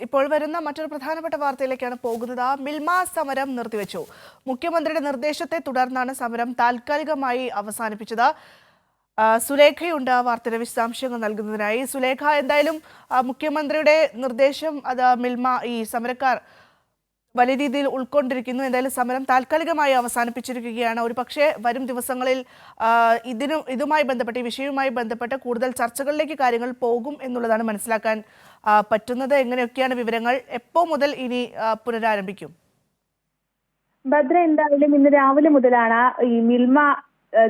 ഇപ്പോൾ വരുന്ന മറ്റൊരു പ്രധാനപ്പെട്ട വാർത്തയിലേക്കാണ് പോകുന്നത്. മിൽമ സമരം നിർത്തിവെച്ചു. മുഖ്യമന്ത്രിയുടെ നിർദ്ദേശത്തെ തുടർന്നാണ് സമരം താൽക്കാലികമായി അവസാനിപ്പിച്ചത്. സുലേഖയുണ്ട് വാർത്തയുടെ വിശദാംശങ്ങൾ നൽകുന്നതിനായി. സുലേഖ, എന്തായാലും മുഖ്യമന്ത്രിയുടെ നിർദ്ദേശം അത് മിൽമ ഈ സമരക്കാർ വലിയ രീതിയിൽ ഉൾക്കൊണ്ടിരിക്കുന്നു. എന്തായാലും സമരം താൽക്കാലികമായി അവസാനിപ്പിച്ചിരിക്കുകയാണ്. ഒരു പക്ഷേ വരും ദിവസങ്ങളിൽ ഇതുമായി ബന്ധപ്പെട്ട് ഈ വിഷയവുമായി ബന്ധപ്പെട്ട് കൂടുതൽ ചർച്ചകളിലേക്ക് കാര്യങ്ങൾ പോകും എന്നുള്ളതാണ് മനസ്സിലാക്കാൻ പറ്റുന്നത്. എങ്ങനെയൊക്കെയാണ് വിവരങ്ങൾ? എപ്പോ മുതൽ ഇനി പുനരാരംഭിക്കും? ഭദ്ര, എന്തായാലും ഇന്ന് രാവിലെ മുതലാണ് ഈ മിൽമ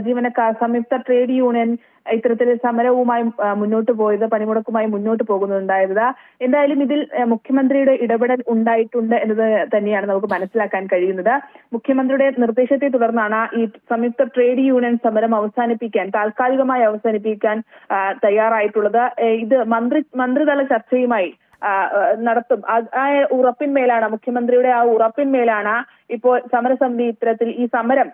ജീവനക്കാർ സംയുക്ത ട്രേഡ് യൂണിയൻ ഇത്തരത്തിൽ സമരവുമായി മുന്നോട്ട് പോയത്, പണിമുടക്കുമായി മുന്നോട്ട് പോകുന്നുണ്ടായത്. എന്തായാലും ഇതിൽ മുഖ്യമന്ത്രിയുടെ ഇടപെടൽ ഉണ്ടായിട്ടുണ്ട് എന്നത് തന്നെയാണ് നമുക്ക് മനസ്സിലാക്കാൻ കഴിയുന്നത്. മുഖ്യമന്ത്രിയുടെ നിർദ്ദേശത്തെ തുടർന്നാണ് ഈ സംയുക്ത ട്രേഡ് യൂണിയൻ സമരം താൽക്കാലികമായി അവസാനിപ്പിക്കാൻ തയ്യാറായിട്ടുള്ളത്. ഇത് മന്ത്രിതല ചർച്ചയുമായി നടത്തും. ആ ഉറപ്പിന്മേലാണ്, മുഖ്യമന്ത്രിയുടെ ആ ഉറപ്പിന്മേലാണ് ഇപ്പോൾ സമരസമിതി ഇത്തരത്തിൽ ഈ സമരം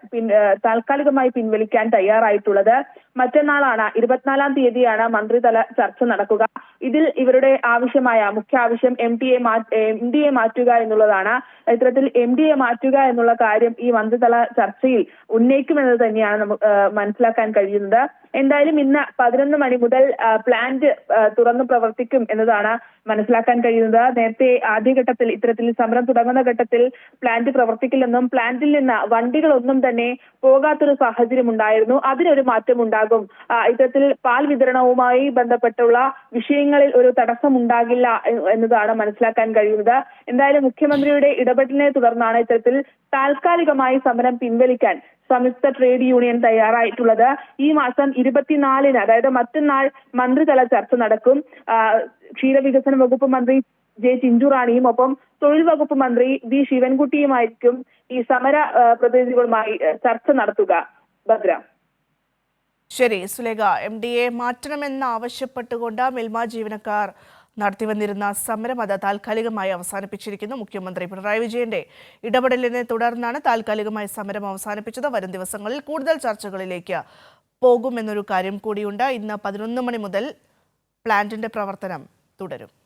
താൽക്കാലികമായി പിൻവലിക്കാൻ തയ്യാറായിട്ടുള്ളത്. മറ്റന്നാളാണ് 24-ാം തീയതിയാണ് മന്ത്രിതല ചർച്ച നടക്കുക. ഇതിൽ ഇവരുടെ മുഖ്യ ആവശ്യം എം ഡി എ മാറ്റുക എന്നുള്ളതാണ്. ഇത്തരത്തിൽ എം ഡി എ മാറ്റുക എന്നുള്ള കാര്യം ഈ മന്ത്രിതല ചർച്ചയിൽ ഉന്നയിക്കുമെന്നത് തന്നെയാണ് നമുക്ക് മനസ്സിലാക്കാൻ കഴിയുന്നത്. എന്തായാലും ഇന്ന് 11 മണി മുതൽ പ്ലാന്റ് തുറന്നു പ്രവർത്തിക്കും എന്നതാണ് മനസ്സിലാക്കാൻ കഴിയുന്നത്. നേരത്തെ ആദ്യഘട്ടത്തിൽ ഇത്തരത്തിൽ സമരം തുടങ്ങുന്ന ഘട്ടത്തിൽ പ്ലാന്റ് പ്രവർത്തിക്കില്ലെന്നും പ്ലാന്റിൽ നിന്ന് വണ്ടികളൊന്നും തന്നെ പോകാത്തൊരു സാഹചര്യം ഉണ്ടായിരുന്നു. അതിനൊരു മാറ്റം ഉണ്ടാകും. ഇത്തരത്തിൽ പാൽ വിതരണവുമായി ബന്ധപ്പെട്ടുള്ള വിഷയങ്ങളിൽ ഒരു തടസ്സം ഉണ്ടാകില്ല എന്നതാണ് മനസ്സിലാക്കാൻ കഴിയുന്നത്. എന്തായാലും മുഖ്യമന്ത്രിയുടെ ഇടപെടലിനെ തുടർന്നാണ് ഇത്തരത്തിൽ താൽക്കാലികമായി സമരം പിൻവലിക്കാൻ സംയുക്ത ട്രേഡ് യൂണിയൻ തയ്യാറായിട്ടുള്ളത്. ഈ മാസം 24-ന്, അതായത് മറ്റന്നാൾ മന്ത്രിതല ചർച്ച നടക്കും. ക്ഷീരവികസന വകുപ്പ് മന്ത്രി ജെ ചിഞ്ചുറാണിയും ഒപ്പം തൊഴിൽ വകുപ്പ് മന്ത്രി വി ശിവൻകുട്ടിയുമായിരിക്കും ഈ സമര പ്രതിനിധികളുമായി ചർച്ച നടത്തുക. ഭദ്ര. ശരി സുലേഖ, MDA മാറ്റണമെന്ന് ആവശ്യപ്പെട്ടുകൊണ്ട് മിൽമ ജീവനക്കാർ നടത്തിവന്നിരുന്ന സമരം അത് താൽക്കാലികമായി അവസാനിപ്പിച്ചിരിക്കുന്നു. മുഖ്യമന്ത്രി പിണറായി വിജയന്റെ ഇടപെടലിനെ തുടർന്നാണ് താൽക്കാലികമായി സമരം അവസാനിപ്പിച്ചത്. വരും ദിവസങ്ങളിൽ കൂടുതൽ ചർച്ചകളിലേക്ക് പോകുമെന്നൊരു കാര്യം കൂടിയുണ്ട്. ഇന്ന് 11 മണി മുതൽ പ്ലാന്റിന്റെ പ്രവർത്തനം തുടരും.